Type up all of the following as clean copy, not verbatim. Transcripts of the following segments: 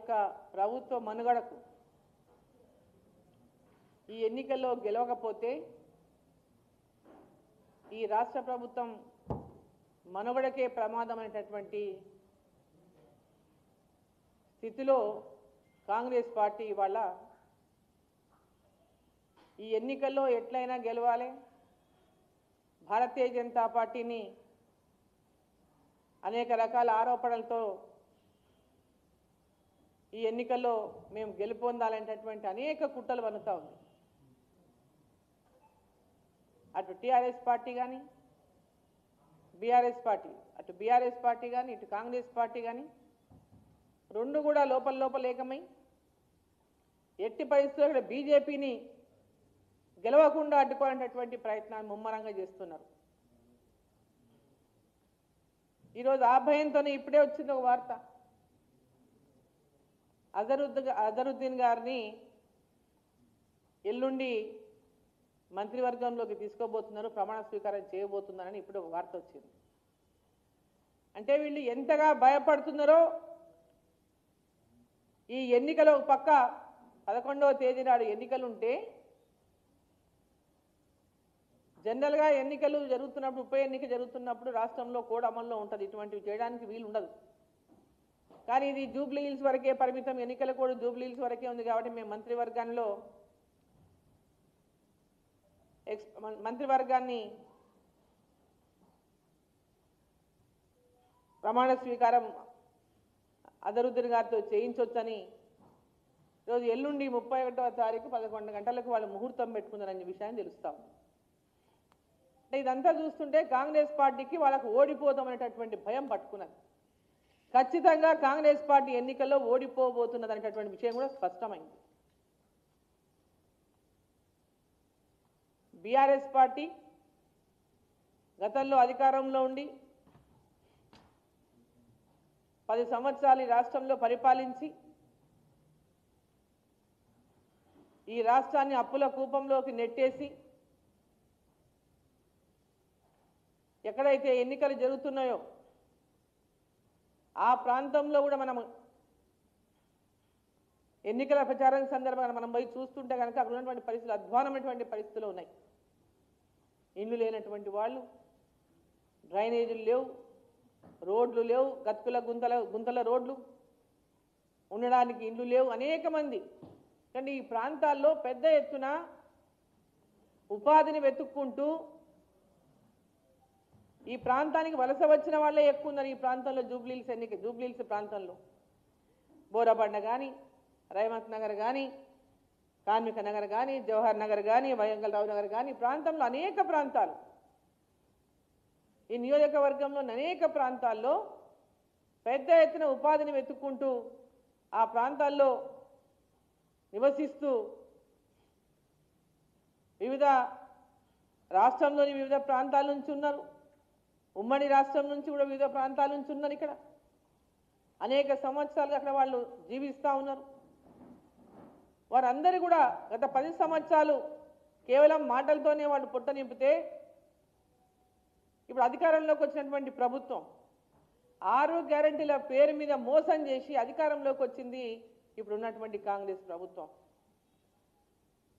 యొక్క ప్రభుత్వ మనుగడకు ఈ ఎన్నికల్లో గెలవకపోతే ఈ రాష్ట్ర ప్రభుత్వం మనుగడకే ప్రమాదమైనటువంటి స్థితిలో కాంగ్రెస్ పార్టీ ఇవాళ ఈ ఎన్నికల్లో ఎట్లయినా గెలవాలి, భారతీయ జనతా పార్టీని అనేక రకాల ఆరోపణలతో ఈ ఎన్నికల్లో మేము గెలుపొందాలనేటటువంటి అనేక కుట్రలు వన్నుతా ఉంది. అటు టీఆర్ఎస్ పార్టీ కానీ బీఆర్ఎస్ పార్టీ, అటు బీఆర్ఎస్ పార్టీ కానీ ఇటు కాంగ్రెస్ పార్టీ కానీ రెండు కూడా లోపల ఏకమై ఎట్టి పరిస్థితుల్లో ఇక్కడ బీజేపీని గెలవకుండా అడ్డుకోవాలనేటటువంటి ప్రయత్నాన్ని ముమ్మరంగా చేస్తున్నారు. ఈరోజు ఆ భయంతోనే ఇప్పుడే వచ్చింది ఒక వార్త, అజరుద్దీన్ గారిని ఎల్లుండి మంత్రివర్గంలోకి తీసుకోబోతున్నారు, ప్రమాణ స్వీకారం చేయబోతున్నారని ఇప్పుడు ఒక వార్త వచ్చింది. అంటే వీళ్ళు ఎంతగా భయపడుతున్నారో, ఈ ఎన్నికలో పక్క 11వ తేదీ నాడు ఎన్నికలు ఉంటే జనరల్గా ఎన్నికలు జరుగుతున్నప్పుడు, ఉప ఎన్నిక జరుగుతున్నప్పుడు రాష్ట్రంలో కోడ్ అమల్లో ఉంటుంది, ఇటువంటివి చేయడానికి వీలు ఉండదు. కానీ ఇది జూబ్లీ హిల్స్ వరకే పరిమితం, ఎన్నికల కోడ్ జూబ్లీ హిల్స్ వరకే ఉంది కాబట్టి మేము మంత్రివర్గాన్ని ప్రమాణ స్వీకారం అజరుద్దీన్ గారితో చేయించవచ్చని ఈరోజు ఎల్లుండి 31వ తారీఖు 11 గంటలకు వాళ్ళు ముహూర్తం పెట్టుకున్నారనే విషయాన్ని తెలుస్తాం. అంటే ఇదంతా చూస్తుంటే కాంగ్రెస్ పార్టీకి వాళ్ళకు ఓడిపోతామనేటటువంటి భయం పట్టుకున్నది. ఖచ్చితంగా కాంగ్రెస్ పార్టీ ఎన్నికల్లో ఓడిపోబోతున్నది అనేటటువంటి విషయం కూడా స్పష్టమైంది. బీఆర్ఎస్ పార్టీ గతంలో అధికారంలో ఉండి 10 సంవత్సరాలు ఈ రాష్ట్రంలో పరిపాలించి ఈ రాష్ట్రాన్ని అప్పుల కూపంలోకి నెట్టేసి ఎక్కడైతే ఎన్నికలు జరుగుతున్నాయో ఆ ప్రాంతంలో కూడా మనం ఎన్నికల ప్రచారం సందర్భంగా మనం పోయి చూస్తుంటే కనుక అక్కడ ఉన్నటువంటి పరిస్థితులు అధ్వానమైనటువంటి పరిస్థితులు ఉన్నాయి. ఇల్లు లేనటువంటి వాళ్ళు, డ్రైనేజీలు లేవు, రోడ్లు లేవు, గతుకుల గుంతల రోడ్లు, ఉండడానికి ఇండ్లు లేవు, అనేక మంది. కానీ ఈ ప్రాంతాల్లో పెద్ద ఎత్తున ఉపాధిని వెతుక్కుంటూ ఈ ప్రాంతానికి వలస వచ్చిన వాళ్ళే ఎక్కువ ఉన్నారు. ఈ ప్రాంతంలో జూబ్లీహిల్స్ ప్రాంతంలో బోరబండ కానీ, రైమత్ నగర్ కానీ, కార్మిక నగర్ కానీ, జవహర్ నగర్ కానీ, వయంగల్ నగర్ కానీ, ప్రాంతంలో అనేక ప్రాంతాలు, ఈ నియోజకవర్గంలో అనేక ప్రాంతాల్లో పెద్ద ఎత్తున ఉపాధిని వెతుక్కుంటూ ఆ ప్రాంతాల్లో నివసిస్తూ వివిధ రాష్ట్రంలోని వివిధ ప్రాంతాల నుంచి ఉన్నారు, ఉమ్మడి రాష్ట్రం నుంచి కూడా వివిధ ప్రాంతాల నుంచి ఉన్నారు. ఇక్కడ అనేక సంవత్సరాలుగా అక్కడ వాళ్ళు జీవిస్తూ ఉన్నారు. వారందరూ కూడా గత 10 సంవత్సరాలు కేవలం మాటలతోనే వాళ్ళు పొట్ట నింపితే ఇప్పుడు అధికారంలోకి వచ్చినటువంటి ప్రభుత్వం 6 గ్యారెంటీల పేరు మీద మోసం చేసి అధికారంలోకి వచ్చింది ఇప్పుడు ఉన్నటువంటి కాంగ్రెస్ ప్రభుత్వం.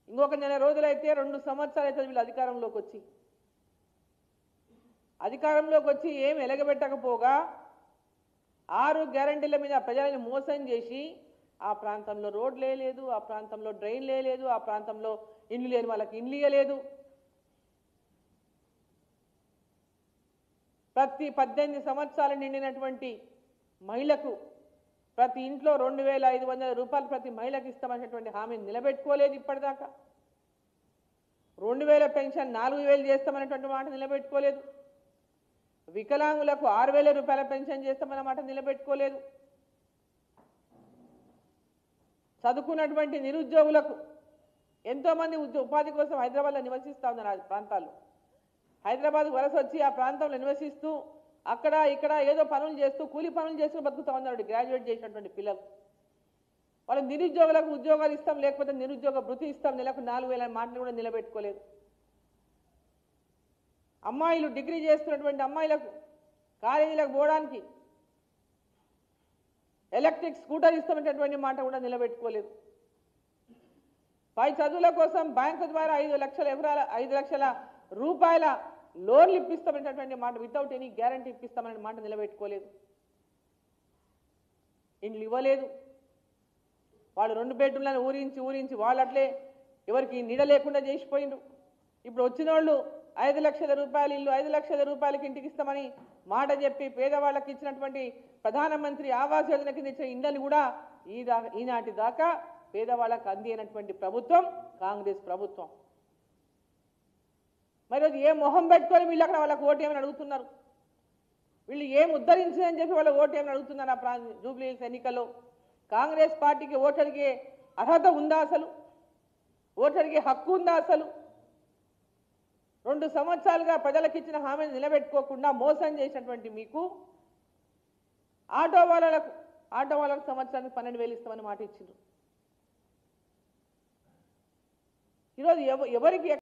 ఇంకొక నెల రోజులైతే 2 సంవత్సరాలు అవుతుంది వీళ్ళు అధికారంలోకి వచ్చి ఏం ఎలగబెట్టకపోగా 6 గ్యారెంటీల మీద ప్రజలను మోసం చేసి ఆ ప్రాంతంలో రోడ్లే లేదు, ఆ ప్రాంతంలో డ్రైన్లే లేదు, ఆ ప్రాంతంలో ఇండ్లు లేని వాళ్ళకి ఇండ్లు ఇవ్వలేదు. ప్రతి 18 సంవత్సరాలు నిండినటువంటి మహిళకు ప్రతి ఇంట్లో 2,500 రూపాయలు ప్రతి మహిళకు ఇస్తామనేటువంటి హామీని నిలబెట్టుకోలేదు. ఇప్పటిదాకా 2,000 పెన్షన్ 4,000 చేస్తామనేటువంటి మాట నిలబెట్టుకోలేదు. వికలాంగులకు 6,000 రూపాయల పెన్షన్ చేస్తామన్న మాట నిలబెట్టుకోలేదు. చదువుకున్నటువంటి నిరుద్యోగులకు ఎంతోమంది ఉపాధి కోసం హైదరాబాద్లో నివసిస్తూ ఉన్నారు. ఆ ప్రాంతాల్లో హైదరాబాద్ వలస వచ్చి ఆ ప్రాంతంలో నివసిస్తూ అక్కడ ఇక్కడ ఏదో పనులు చేస్తూ కూలి పనులు చేస్తూ బతుకుతూ ఉన్నారు. గ్రాడ్యుయేట్ చేసినటువంటి పిల్లలు వాళ్ళు నిరుద్యోగులకు ఉద్యోగాలు ఇస్తాం, లేకపోతే నిరుద్యోగ భృతి ఇస్తాం, నెలకు 4,000 మాటలు కూడా నిలబెట్టుకోలేదు. అమ్మాయిలు డిగ్రీ చేస్తున్నటువంటి అమ్మాయిలకు కాలేజీలకు పోవడానికి ఎలక్ట్రిక్ స్కూటర్ ఇస్తామనేటటువంటి మాట కూడా నిలబెట్టుకోలేదు. పై చదువుల కోసం బ్యాంకు ద్వారా 5 లక్షల రూపాయల లోన్లు ఇప్పిస్తామనేటటువంటి మాట వితౌట్ ఎనీ గ్యారంటీ ఇప్పిస్తామనే మాట నిలబెట్టుకోలేదు. ఇండ్లు ఇవ్వలేదు. వాళ్ళు 2 బెడ్రూమ్లను ఊరించి వాళ్ళు అట్లే ఎవరికి నీడ లేకుండా చేసిపోయిండ్రు. ఇప్పుడు వచ్చిన వాళ్ళు 5 లక్షల రూపాయలు ఇల్లు 5 లక్షల రూపాయలకి ఇంటికి ఇస్తామని మాట చెప్పి పేదవాళ్ళకి ఇచ్చినటువంటి ప్రధానమంత్రి ఆవాస్ యోజన కింద ఇచ్చిన ఇండ్లను కూడా ఈనాటి దాకా పేదవాళ్ళకు అంది అయినటువంటి ప్రభుత్వం కాంగ్రెస్ ప్రభుత్వం. మరి రోజు ఏ మొహం పెట్టుకొని వీళ్ళు అక్కడ వాళ్ళకి ఓటు ఏమని అడుగుతున్నారు? వీళ్ళు ఏం ఉద్ధరించిందని చెప్పి వాళ్ళ ఓటు ఏమని అడుగుతున్నారు? ఆ జూబ్లీ హిల్స్ ఎన్నికల్లో కాంగ్రెస్ పార్టీకి ఓటు అడిగే అర్హత ఉందా? అసలు ఓటు అడిగే హక్కు ఉందా? అసలు 2 సంవత్సరాలుగా ప్రజలకు ఇచ్చిన హామీని నిలబెట్టుకోకుండా మోసం చేసినటువంటి మీకు ఆటో వాళ్ళకు సంవత్సరానికి 12,000 ఇస్తామని మాట ఇచ్చిండ్రు. ఈరోజు ఎవరికి